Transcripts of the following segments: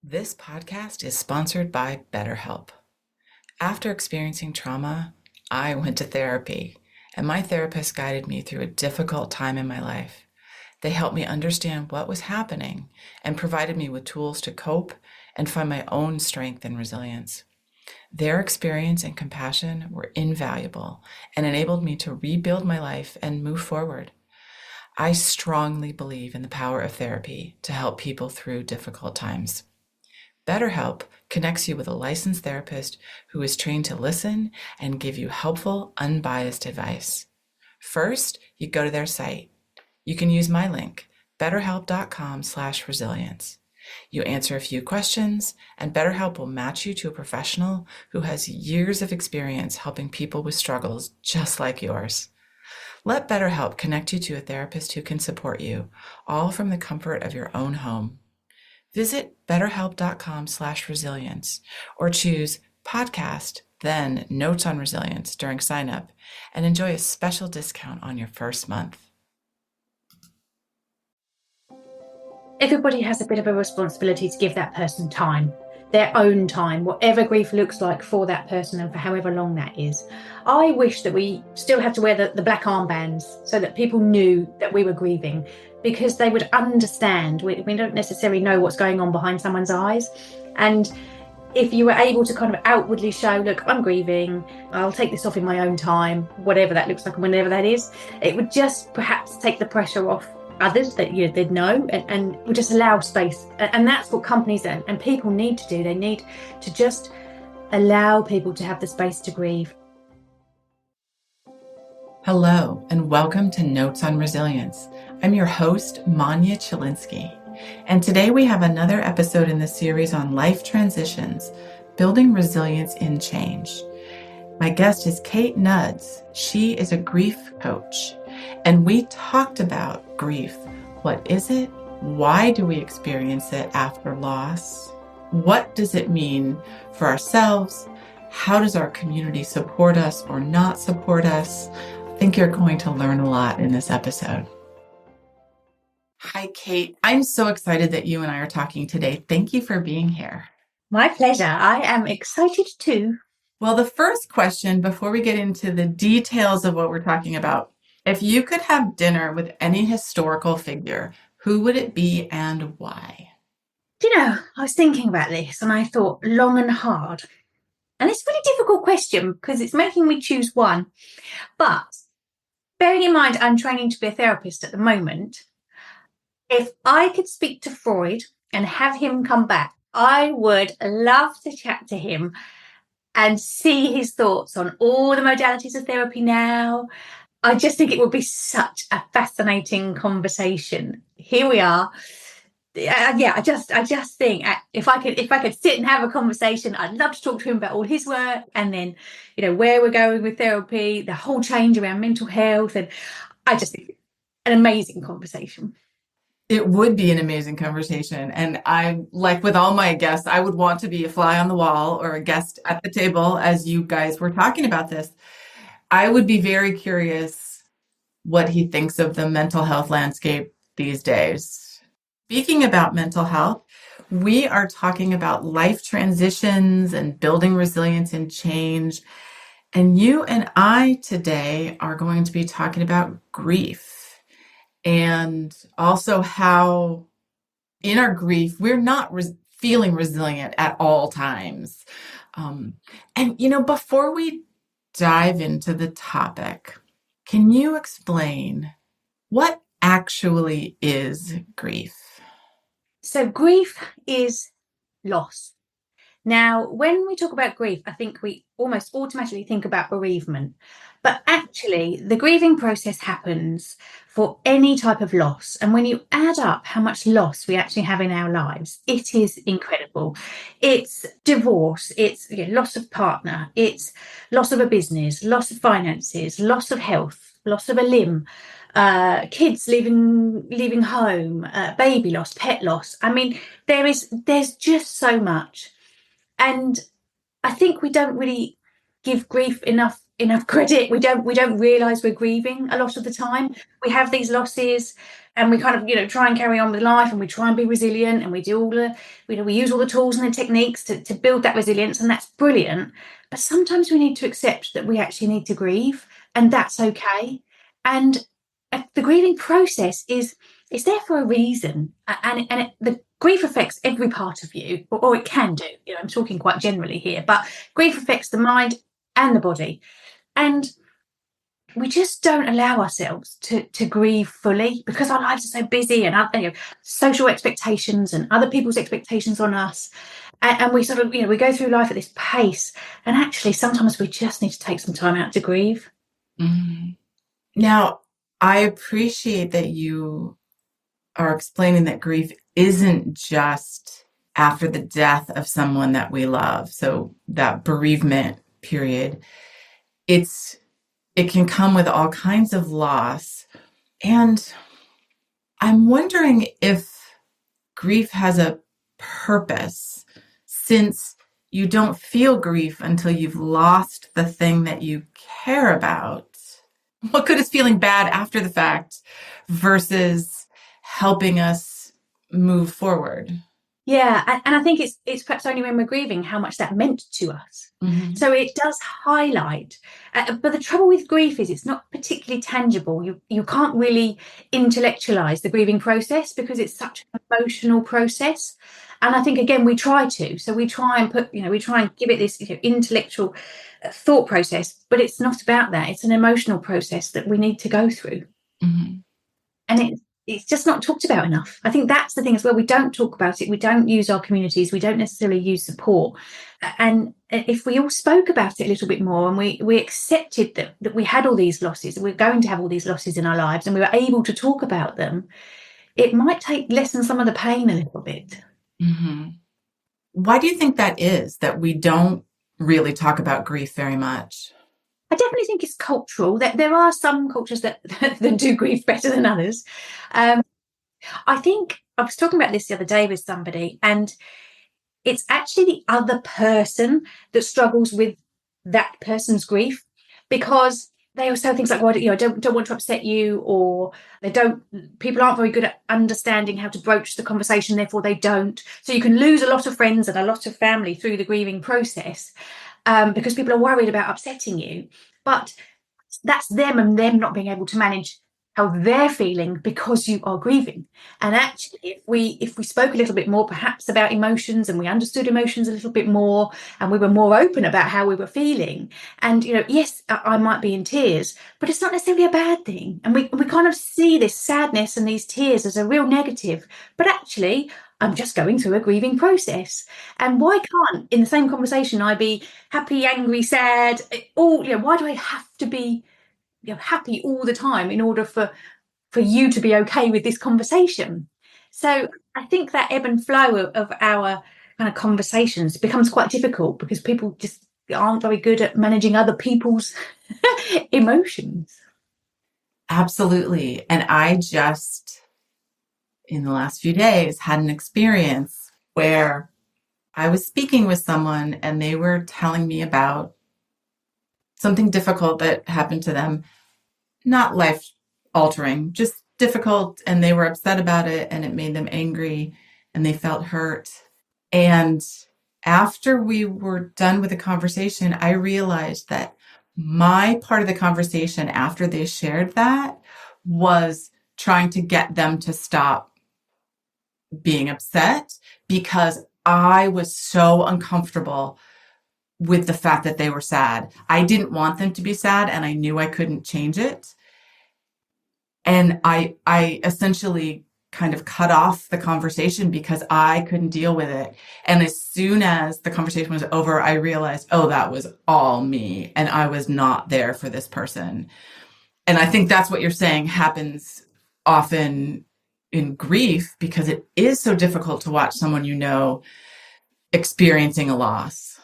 This podcast is sponsored by BetterHelp. After experiencing trauma, I went to therapy, and my therapist guided me through a difficult time in my life. They helped me understand what was happening and provided me with tools to cope and find my own strength and resilience. Their experience and compassion were invaluable and enabled me to rebuild my life and move forward. I strongly believe in the power of therapy to help people through difficult times. BetterHelp connects you with a licensed therapist who is trained to listen and give you helpful, unbiased advice. First, you go to their site. You can use my link, betterhelp.com/resilience. You answer a few questions, and BetterHelp will match you to a professional who has years of experience helping people with struggles just like yours. Let BetterHelp connect you to a therapist who can support you, all from the comfort of your own home. Visit betterhelp.com/resilience or choose podcast, then notes on resilience during sign up and enjoy a special discount on your first month. Everybody has a bit of a responsibility to give that person time, their own time, whatever grief looks like for that person and for however long that is. I wish that we still had to wear the black armbands so that people knew that we were grieving, because they would understand. We don't necessarily know what's going on behind someone's eyes. And if you were able to kind of outwardly show, look, I'm grieving, I'll take this off in my own time, whatever that looks like and whenever that is, it would just perhaps take the pressure off others that they'd know and would just allow space. And that's what companies and people need to do. They need to just allow people to have the space to grieve. Hello, and welcome to Notes on Resilience. I'm your host, Manya Chilinsky, and today we have another episode in the series on life transitions, building resilience in change. My guest is Kate Nudds. She is a grief coach, and we talked about grief. What is it? Why do we experience it after loss? What does it mean for ourselves? How does our community support us or not support us? I think you're going to learn a lot in this episode. Hi, Kate. I'm so excited that you and I are talking today. Thank you for being here. My pleasure. I am excited too. Well, the first question, before we get into the details of what we're talking about, if you could have dinner with any historical figure, who would it be and why? Do you know, I was thinking about this and I thought long and hard. And it's a really difficult question because it's making me choose one. But bearing in mind I'm training to be a therapist at the moment, if I could speak to Freud and have him come back, I would love to chat to him and see his thoughts on all the modalities of therapy now. I just think it would be such a fascinating conversation. Here we are. I just think if I could sit and have a conversation, I'd love to talk to him about all his work and then, where we're going with therapy, the whole change around mental health, and I just think an amazing conversation. It would be an amazing conversation. And I, like with all my guests, I would want to be a fly on the wall or a guest at the table as you guys were talking about this. I would be very curious what he thinks of the mental health landscape these days. Speaking about mental health, we are talking about life transitions and building resilience and change. And you and I today are going to be talking about grief. And also how in our grief, we're not feeling resilient at all times. Before we dive into the topic, can you explain what actually is grief? So grief is loss. Now, when we talk about grief, I think we almost automatically think about bereavement. But actually, the grieving process happens for any type of loss. And when you add up how much loss we actually have in our lives, it is incredible. It's divorce, it's loss of partner, it's loss of a business, loss of finances, loss of health, loss of a limb, kids leaving home, baby loss, pet loss. I mean, there's just so much. And I think we don't really give grief enough credit. We don't realize we're grieving a lot of the time. We have these losses and we kind of, try and carry on with life, and we try and be resilient, and we do all the, we use all the tools and the techniques to build that resilience, and that's brilliant. But sometimes we need to accept that we actually need to grieve, and that's okay. And the grieving process is there for a reason, and the grief affects every part of you, or it can do. I'm talking quite generally here, but grief affects the mind and the body, and we just don't allow ourselves to grieve fully because our lives are so busy, and social expectations and other people's expectations on us, and we sort of we go through life at this pace, and actually sometimes we just need to take some time out to grieve. Mm-hmm. Now, I appreciate that you are explaining that grief isn't just after the death of someone that we love. So that bereavement period, it can come with all kinds of loss. And I'm wondering if grief has a purpose, since you don't feel grief until you've lost the thing that you care about. What good is feeling bad after the fact versus helping us move forward? Yeah, and I think it's perhaps only when we're grieving how much that meant to us. Mm-hmm. So it does highlight, but the trouble with grief is it's not particularly tangible. You can't really intellectualize the grieving process because it's such an emotional process. And I think again we try to, so we try and we try and give it this intellectual thought process, but it's not about that. It's an emotional process that we need to go through, Mm-hmm. and it's just not talked about enough. I think that's the thing as well. We don't talk about it. We don't use our communities. We don't necessarily use support. And if we all spoke about it a little bit more, and we accepted that we had all these losses, we're going to have all these losses in our lives, and we were able to talk about them, it might lessen some of the pain a little bit. Mm-hmm. Why do you think that is, that we don't really talk about grief very much? I definitely think it's cultural. That there are some cultures that do grieve better than others. I think I was talking about this the other day with somebody, and it's actually the other person that struggles with that person's grief, because they will say things like, well, I don't want to upset you, or people aren't very good at understanding how to broach the conversation, therefore they don't. So you can lose a lot of friends and a lot of family through the grieving process, because people are worried about upsetting you. But that's them, and them not being able to manage how they're feeling because you are grieving. And actually, if we spoke a little bit more perhaps about emotions, and we understood emotions a little bit more, and we were more open about how we were feeling, and yes, I might be in tears, but it's not necessarily a bad thing. And we kind of see this sadness and these tears as a real negative, but actually I'm just going through a grieving process. And why can't in the same conversation I be happy, angry, sad, all why do I have to be happy all the time in order for you to be okay with this conversation? So I think that ebb and flow of our kind of conversations becomes quite difficult because people just aren't very good at managing other people's emotions. Absolutely. And I just, in the last few days, had an experience where I was speaking with someone and they were telling me about something difficult that happened to them, not life altering, just difficult. And they were upset about it, and it made them angry, and they felt hurt. And after we were done with the conversation, I realized that my part of the conversation after they shared that was trying to get them to stop being upset, because I was so uncomfortable with the fact that they were sad. I didn't want them to be sad, and I knew I couldn't change it. And I essentially kind of cut off the conversation because I couldn't deal with it. And as soon as the conversation was over, I realized, oh, that was all me, and I was not there for this person. And I think that's what you're saying happens often in grief, because it is so difficult to watch someone experiencing a loss.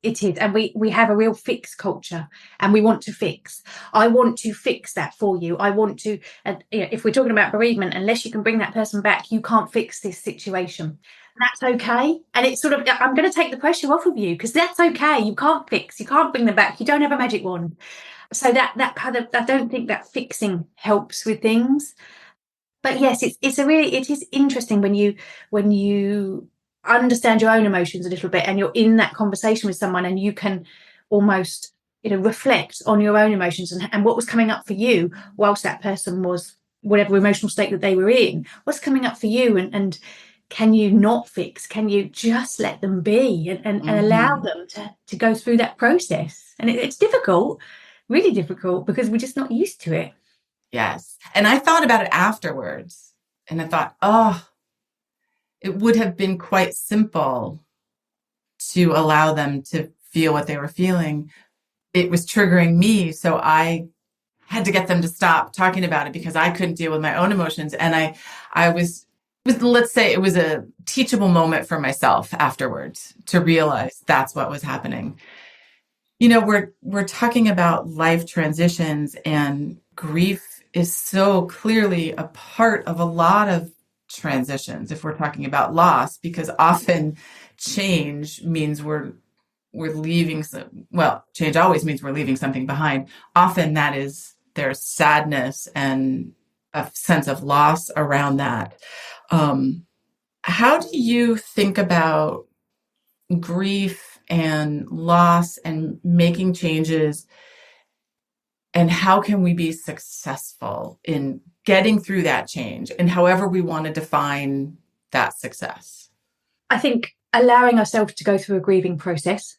It is, and we have a real fix culture, and we want to fix. I want to fix that for you. I want to, and if we're talking about bereavement, unless you can bring that person back, you can't fix this situation. That's okay, and it's sort of, I'm going to take the pressure off of you because that's okay. You can't fix, you can't bring them back. You don't have a magic wand. So that kind of, I don't think that fixing helps with things. But yes, it is interesting when you understand your own emotions a little bit, and you're in that conversation with someone, and you can almost, reflect on your own emotions, and what was coming up for you whilst that person was, whatever emotional state that they were in, what's coming up for you, and can you not fix? Can you just let them be, and allow them to go through that process? And it's difficult, really difficult, because we're just not used to it. Yes. And I thought about it afterwards, and I thought, oh, it would have been quite simple to allow them to feel what they were feeling. It was triggering me, so I had to get them to stop talking about it because I couldn't deal with my own emotions. And I was, let's say it was a teachable moment for myself afterwards to realize that's what was happening. We're talking about life transitions, and grief is so clearly a part of a lot of transitions if we're talking about loss, because often change means we're leaving change always means we're leaving something behind. Often there's sadness and a sense of loss around that. How do you think about grief and loss and making changes, and how can we be successful in getting through that change, and however we want to define that success? I think allowing ourselves to go through a grieving process,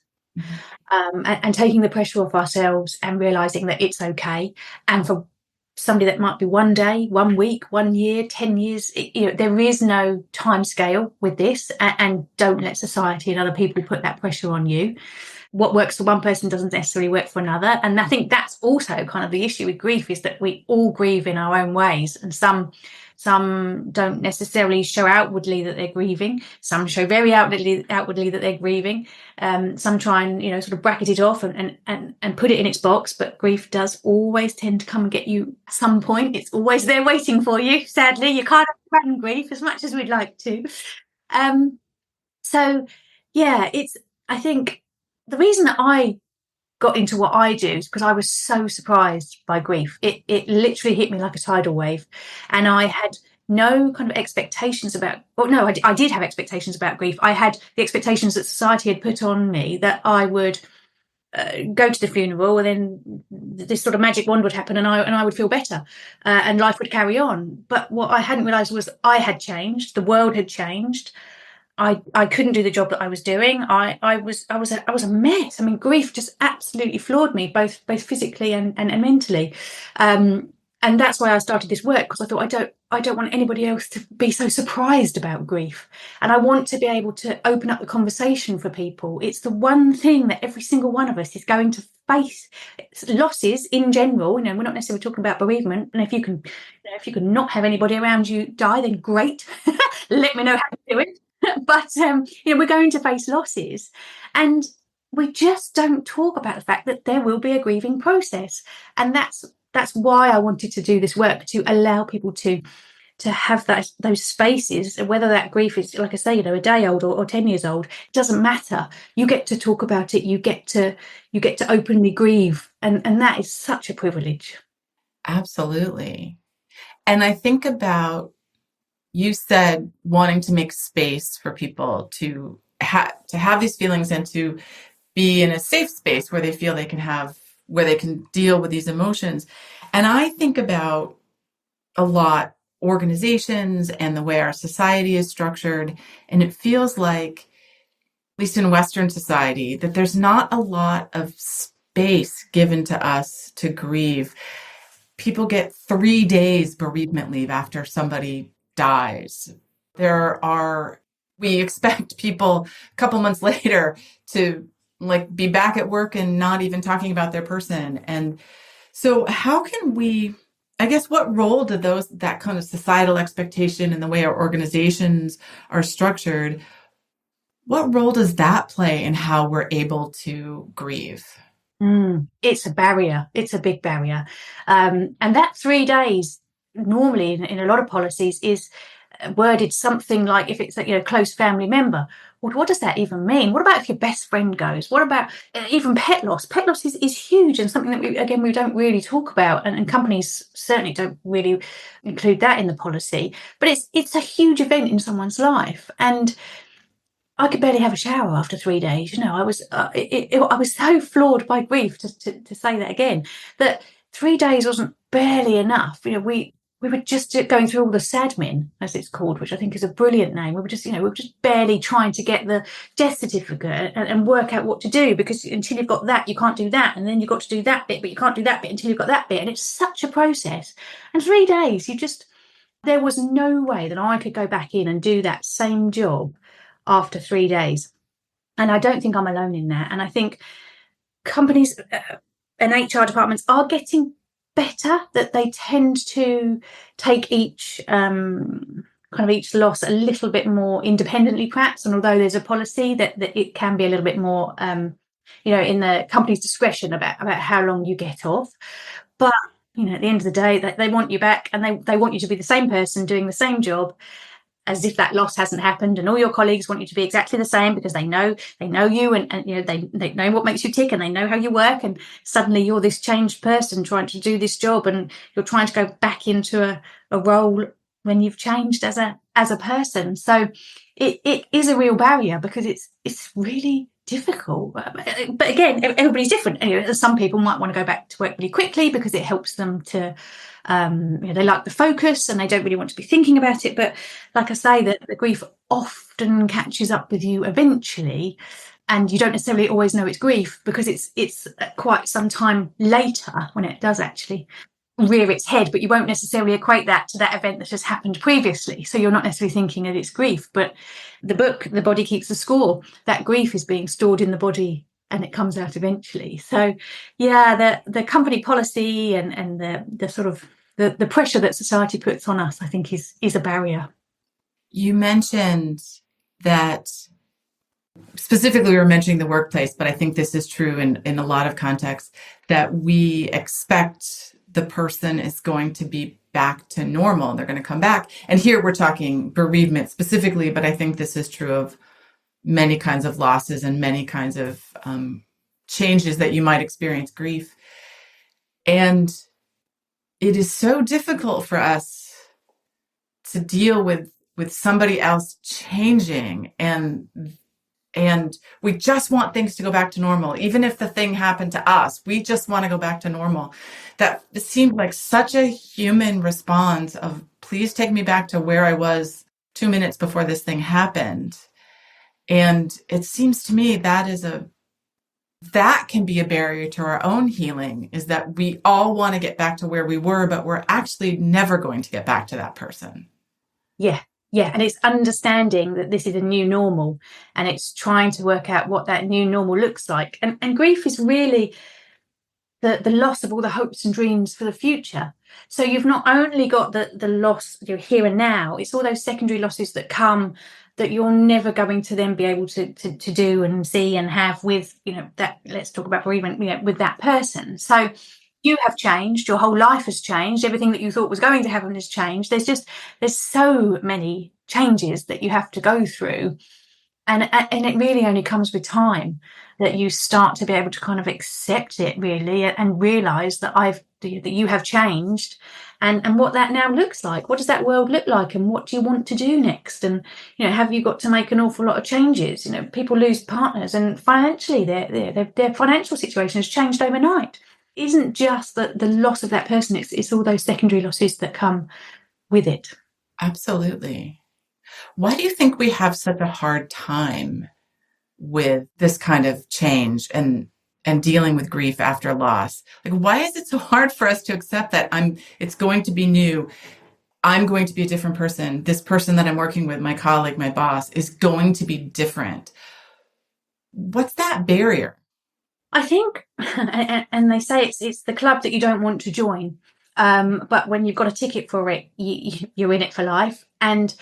and taking the pressure off ourselves, and realizing that it's okay. And for somebody that might be 1 day, 1 week, 1 year, 10 years, there is no time scale with this, and don't let society and other people put that pressure on you. What works for one person doesn't necessarily work for another. And I think that's also kind of the issue with grief, is that we all grieve in our own ways. And some don't necessarily show outwardly that they're grieving. Some show very outwardly that they're grieving. Some try and, sort of bracket it off and put it in its box. But grief does always tend to come and get you at some point. It's always there waiting for you. Sadly, you can't outrun grief as much as we'd like to. So yeah, I think the reason that I got into what I do is because I was so surprised by grief. It literally hit me like a tidal wave, and I had no kind of expectations about. Well, no, I did have expectations about grief. I had the expectations that society had put on me, that I would go to the funeral, and then this sort of magic wand would happen, and I would feel better, and life would carry on. But what I hadn't realised was I had changed. The world had changed. I couldn't do the job that I was doing. I was a mess. I mean, grief just absolutely floored me, both physically and mentally. And that's why I started this work, because I thought I don't want anybody else to be so surprised about grief, and I want to be able to open up the conversation for people. It's the one thing that every single one of us is going to face. Losses in general. We're not necessarily talking about bereavement. And if you can not have anybody around you die, then great. Let me know how to do it. But we're going to face losses, and we just don't talk about the fact that there will be a grieving process. And that's why I wanted to do this work, to allow people to have those spaces, whether that grief is, like I say, a day old or 10 years old. It doesn't matter. You get to talk about it. You get to openly grieve, and that is such a privilege. Absolutely. And I think about, you said wanting to make space for people to have these feelings, and to be in a safe space where they feel where they can deal with these emotions. And I think about a lot organizations and the way our society is structured. And it feels like, at least in Western society, that there's not a lot of space given to us to grieve. People get 3 days bereavement leave after somebody dies. We expect people a couple months later to be back at work and not even talking about their person. And so how can we, I guess, what role do that kind of societal expectation and the way our organizations are structured, what role does that play in how we're able to grieve? It's a barrier. It's a big barrier. And that 3 days, normally in a lot of policies, is worded something like, if it's a close family member, well, what does that even mean? What about if your best friend goes? What about even pet loss? Pet loss is huge, and something that we don't really talk about, and companies certainly don't really include that in the policy. But it's a huge event in someone's life, and I could barely have a shower after 3 days. I was so floored by grief, to say that again, that 3 days wasn't barely enough. We were just going through all the sadmin, as it's called, which I think is a brilliant name. We were just barely trying to get the death certificate and work out what to do, because until you've got that, you can't do that, and then you've got to do that bit, but you can't do that bit until you've got that bit, and it's such a process. And 3 days, there was no way that I could go back in and do that same job after 3 days. And I don't think I'm alone in that. And I think companies and HR departments are getting better, that they tend to take each each loss a little bit more independently, perhaps. And although there's a policy that it can be a little bit more in the company's discretion about how long you get off. But at the end of the day, they want you back, and they want you to be the same person doing the same job, as if that loss hasn't happened, and all your colleagues want you to be exactly the same, because they know you, and they know what makes you tick, and they know how you work, and suddenly you're this changed person trying to do this job, and you're trying to go back into a role when you've changed as a person. So it is a real barrier, because it's really difficult. But again, everybody's different. Some people might want to go back to work really quickly because it helps them to they like the focus, and they don't really want to be thinking about it. But like I say, that the grief often catches up with you eventually, and you don't necessarily always know it's grief, because it's quite some time later when it does actually rear its head, but you won't necessarily equate that to that event that has happened previously. So you're not necessarily thinking that it's grief. But the book, The Body Keeps the Score, that grief is being stored in the body, and it comes out eventually. So yeah, the company policy and the sort of the pressure that society puts on us, I think, is a barrier. You mentioned that, specifically we were mentioning the workplace, but I think this is true in a lot of contexts, that we expect the person is going to be back to normal. They're going to come back. And here we're talking bereavement specifically, but I think this is true of many kinds of losses and many kinds of changes that you might experience grief. And it is so difficult for us to deal with somebody else changing, and we just want things to go back to normal. Even if the thing happened to us, we just want to go back to normal. That seemed like such a human response of, please take me back to where I was 2 minutes before this thing happened. And it seems to me that can be a barrier to our own healing, is that we all want to get back to where we were, but we're actually never going to get back to that person. Yeah. And it's understanding that this is a new normal, and it's trying to work out what that new normal looks like. And grief is really the loss of all the hopes and dreams for the future. So you've not only got the loss here and now, it's all those secondary losses that come, that you're never going to then be able to do and see and have with, that, let's talk about bereavement, with that person. So you have changed, your whole life has changed, everything that you thought was going to happen has changed. There's so many changes that you have to go through. And it really only comes with time that you start to be able to kind of accept it, really, and realize that you have changed, and what that now looks like. What does that world look like, and what do you want to do next? And have you got to make an awful lot of changes? People lose partners, and financially their financial situation has changed overnight. It isn't just the loss of that person, it's all those secondary losses that come with it. Absolutely. Why do you think we have such a hard time with this kind of change and dealing with grief after loss? Like, why is it so hard for us to accept that it's going to be new? I'm going to be a different person. This person that I'm working with, my colleague, my boss, is going to be different. What's that barrier? I think, and they say it's the club that you don't want to join. But when you've got a ticket for it, you're in it for life. And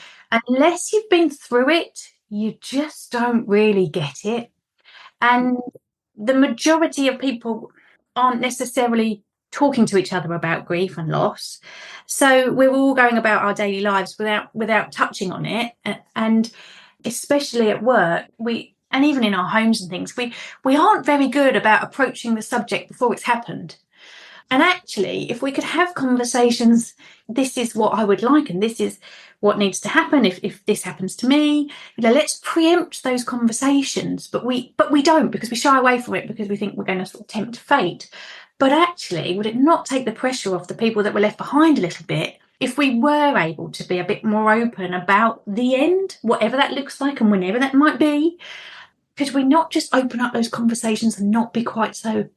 unless you've been through it, you just don't really get it. And the majority of people aren't necessarily talking to each other about grief and loss. So we're all going about our daily lives without touching on it. And especially at work, and even in our homes and things, we aren't very good about approaching the subject before it's happened. And actually, if we could have conversations, this is what I would like, and this is what needs to happen if this happens to me. Let's preempt those conversations, but we don't, because we shy away from it because we think we're going to sort of tempt fate. But actually, would it not take the pressure off the people that were left behind a little bit if we were able to be a bit more open about the end, whatever that looks like and whenever that might be? Could we not just open up those conversations and not be quite so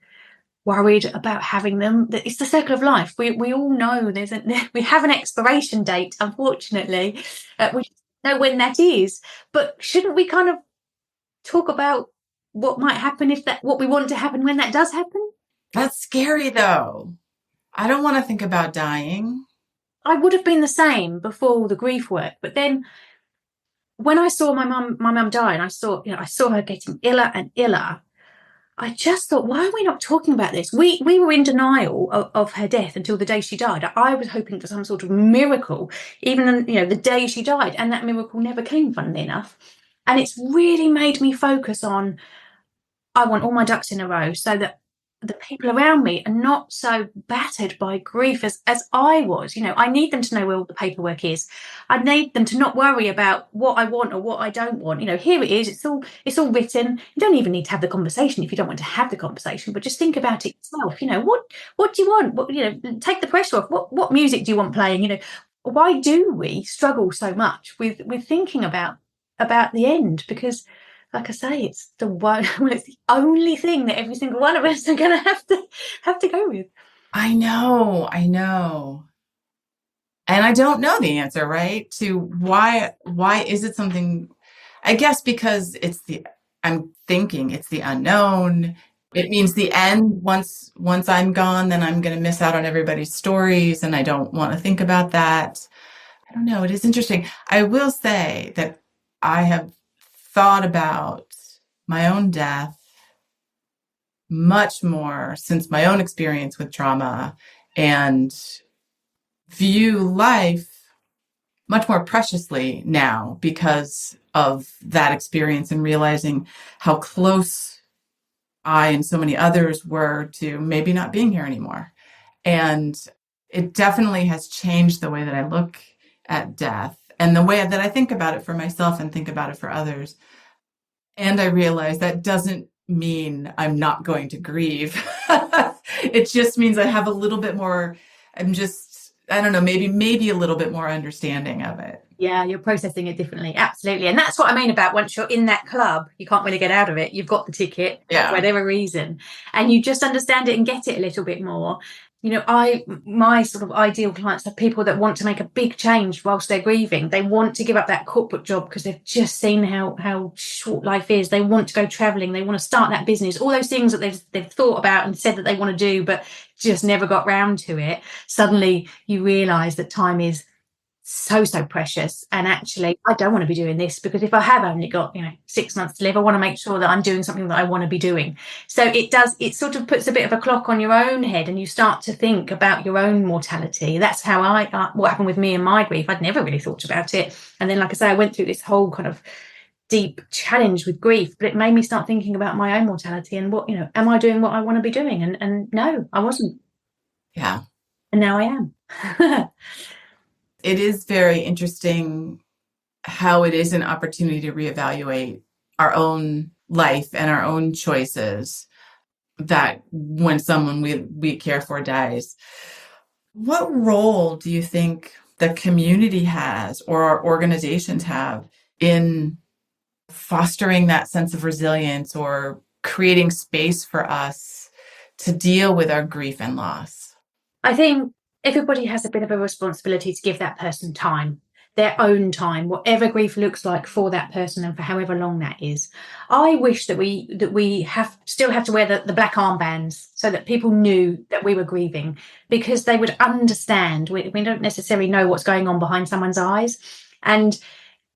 worried about having them? It's the circle of life. We all know we have an expiration date, unfortunately. We know when that is, but shouldn't we kind of talk about what might happen what we want to happen when that does happen? That's scary, though. I don't want to think about dying. I would have been the same before all the grief work, but then when I saw my mum die, and I saw her getting iller and iller, I just thought, why are we not talking about this? We were in denial of her death until the day she died. I was hoping for some sort of miracle, even the day she died, and that miracle never came, funnily enough. And it's really made me focus on, I want all my ducks in a row so that the people around me are not so battered by grief as I was. I need them to know where all the paperwork is. I need them to not worry about what I want or what I don't want. Here it is. It's all written. You don't even need to have the conversation if you don't want to have the conversation, but just think about it yourself. What do you want? Take the pressure off. What music do you want playing? Why do we struggle so much with thinking about the end? Because, like I say, it's the only thing that every single one of us are going to have to go with. I know. And I don't know the answer, right? To why is it something? I guess because I'm thinking it's the unknown. It means the end. Once I'm gone, then I'm going to miss out on everybody's stories, and I don't want to think about that. I don't know. It is interesting. I will say that I have thought about my own death much more since my own experience with trauma, and view life much more preciously now because of that experience, and realizing how close I and so many others were to maybe not being here anymore. And it definitely has changed the way that I look at death and the way that I think about it for myself and think about it for others. And I realize that doesn't mean I'm not going to grieve. It just means I have a little bit more, I don't know, maybe a little bit more understanding of it. Yeah, you're processing it differently. Absolutely. And that's what I mean about, once you're in that club, you can't really get out of it. You've got the ticket for whatever reason, and you just understand it and get it a little bit more. My sort of ideal clients are people that want to make a big change whilst they're grieving. They want to give up that corporate job because they've just seen how short life is. They want to go traveling. They want to start that business. All those things that they've thought about and said that they want to do, but just never got round to it. Suddenly you realise that time is so precious, and actually I don't want to be doing this, because if I have only got 6 months to live, I want to make sure that I'm doing something that I want to be doing. So it sort of puts a bit of a clock on your own head, and you start to think about your own mortality. That's how what happened with me and my grief. I'd never really thought about it, and then, like I say, I went through this whole kind of deep challenge with grief, but it made me start thinking about my own mortality and what, am I doing what I want to be doing? And no, I wasn't. Yeah. And now I am. It is very interesting how it is an opportunity to reevaluate our own life and our own choices, that when someone we care for dies. What role do you think the community has, or our organizations have, in fostering that sense of resilience or creating space for us to deal with our grief and loss? I think everybody has a bit of a responsibility to give that person time, their own time, whatever grief looks like for that person and for however long that is. I wish that we still have to wear the black armbands so that people knew that we were grieving, because they would understand. We don't necessarily know what's going on behind someone's eyes. And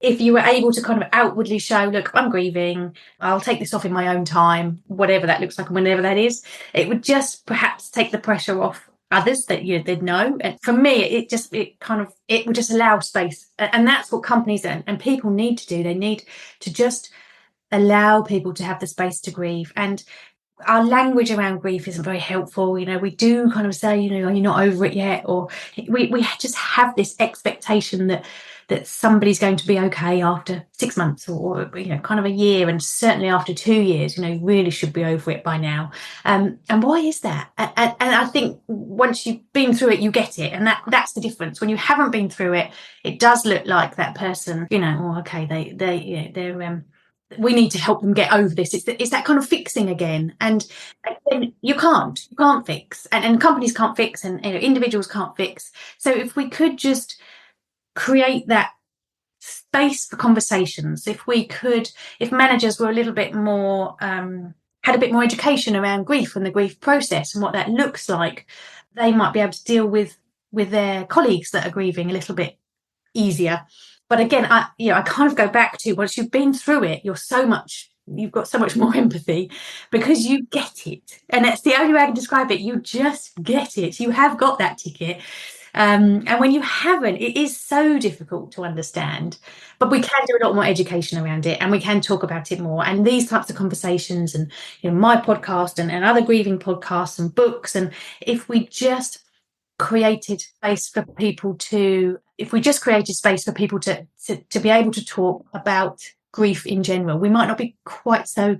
if you were able to kind of outwardly show, look, I'm grieving, I'll take this off in my own time, whatever that looks like and whenever that is, it would just perhaps take the pressure off others that they'd know. And for me, it would just allow space. And that's what companies and people need to do. They need to just allow people to have the space to grieve. And our language around grief isn't very helpful. We do kind of say, are you not over it yet? Or we just have this expectation that somebody's going to be okay after 6 months or kind of a year, and certainly after 2 years, really should be over it by now. And why is that? And I think once you've been through it, you get it. And that's the difference. When you haven't been through it, it does look like that person, okay, they're we need to help them get over this. It's that kind of fixing again. And you can't fix, and companies can't fix, and individuals can't fix. So if we could just create that space for conversations, if managers were a little bit more, had a bit more education around grief and the grief process and what that looks like, they might be able to deal with their colleagues that are grieving a little bit easier. But again, I kind of go back to, once you've been through it, you've got so much more empathy because you get it. And that's the only way I can describe it. You just get it. You have got that ticket. And when you haven't, it is so difficult to understand. But we can do a lot more education around it, and we can talk about it more. And these types of conversations, and my podcast and other grieving podcasts and books, and if we just created space for people to be able to talk about grief in general, we might not be quite so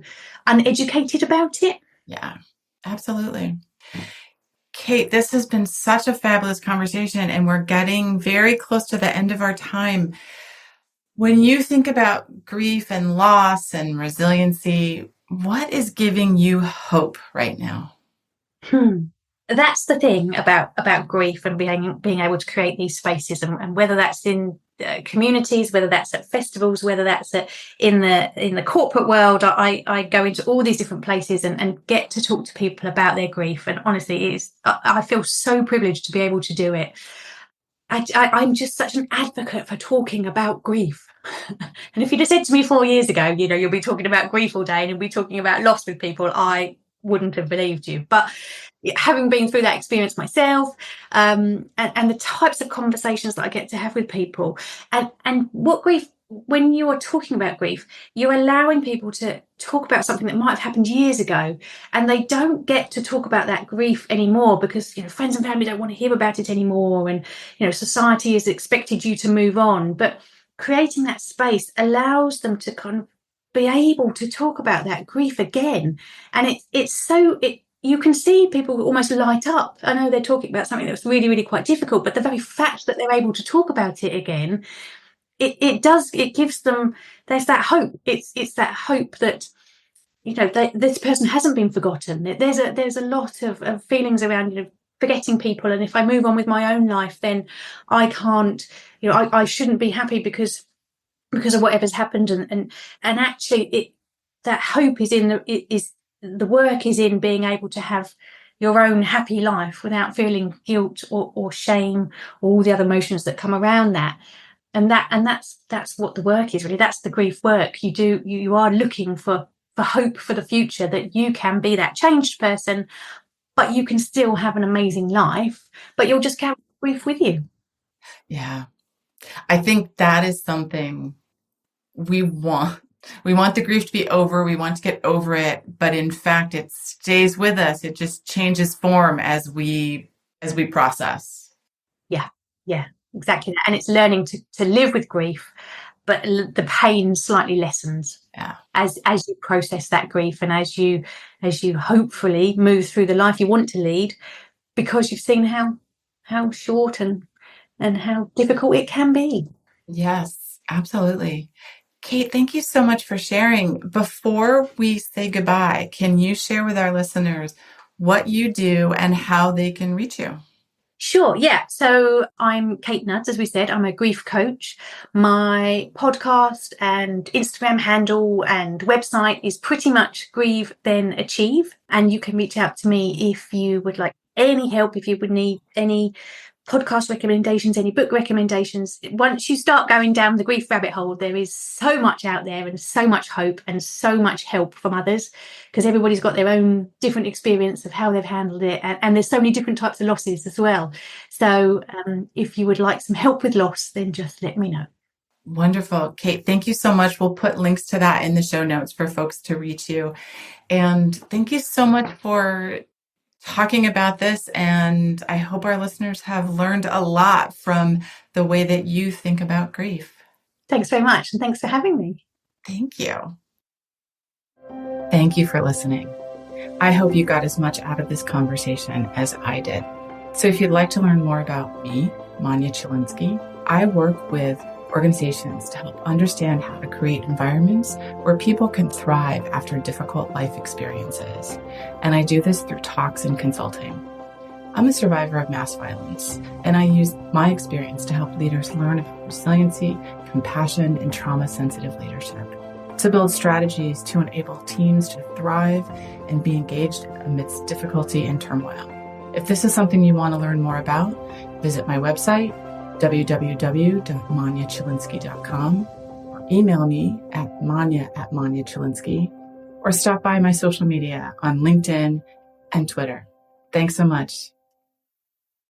uneducated about it. Yeah, absolutely. Kate, this has been such a fabulous conversation, and we're getting very close to the end of our time. When you think about grief and loss and resiliency, what is giving you hope right now? That's the thing about grief and being able to create these spaces, and whether that's in communities, whether that's at festivals, whether that's in the corporate world. I go into all these different places and get to talk to people about their grief. And honestly, I feel so privileged to be able to do it. I'm just such an advocate for talking about grief. And if you'd have said to me 4 years ago, you'll be talking about grief all day and you'll be talking about loss with people, I wouldn't have believed you. But having been through that experience myself, and the types of conversations that I get to have with people, and what grief, when you are talking about grief, you're allowing people to talk about something that might have happened years ago, and they don't get to talk about that grief anymore because friends and family don't want to hear about it anymore, and society has expected you to move on. But creating that space allows them to kind of be able to talk about that grief again. And you can see people almost light up. I know they're talking about something that's really, really quite difficult, but the very fact that they're able to talk about it again, it gives them, there's that hope. It's that hope that, this person hasn't been forgotten. There's a lot of feelings around, forgetting people. And if I move on with my own life, then I can't, I shouldn't be happy because of whatever's happened. And actually that hope is the work is in being able to have your own happy life without feeling guilt or shame, or all the other emotions that come around that. And that's what the work is, really. That's the grief work. You are looking for hope for the future, that you can be that changed person, but you can still have an amazing life, but you'll just carry grief with you. Yeah. I think that is something we want. We want the grief to be over. We want to get over it, but in fact, it stays with us. It just changes form as we process. Yeah, exactly. And it's learning to live with grief, but the pain slightly lessens. Yeah. As you process that grief, and as you hopefully move through the life you want to lead, because you've seen how short and how difficult it can be. Yes, absolutely. Kate, thank you so much for sharing. Before we say goodbye, can you share with our listeners what you do and how they can reach you? Sure, yeah. So I'm Kate Nudds, as we said. I'm a grief coach. My podcast and Instagram handle and website is pretty much Grieve Then Achieve. And you can reach out to me if you would like any help, if you would need any podcast recommendations, any book recommendations. Once you start going down the grief rabbit hole, there is so much out there and so much hope and so much help from others, because everybody's got their own different experience of how they've handled it. And there's so many different types of losses as well. So if you would like some help with loss, then just let me know. Wonderful. Kate, thank you so much. We'll put links to that in the show notes for folks to reach you. And thank you so much for talking about this. And I hope our listeners have learned a lot from the way that you think about grief. Thanks very much. And thanks for having me. Thank you. Thank you for listening. I hope you got as much out of this conversation as I did. So if you'd like to learn more about me, Manya Chilinsky, I work with organizations to help understand how to create environments where people can thrive after difficult life experiences. And I do this through talks and consulting. I'm a survivor of mass violence, and I use my experience to help leaders learn about resiliency, compassion, and trauma-sensitive leadership, to build strategies to enable teams to thrive and be engaged amidst difficulty and turmoil. If this is something you want to learn more about, visit my website, www.manyachilinsky.com, or email me at manya@manyachilinsky, or stop by my social media on LinkedIn and Twitter. Thanks so much.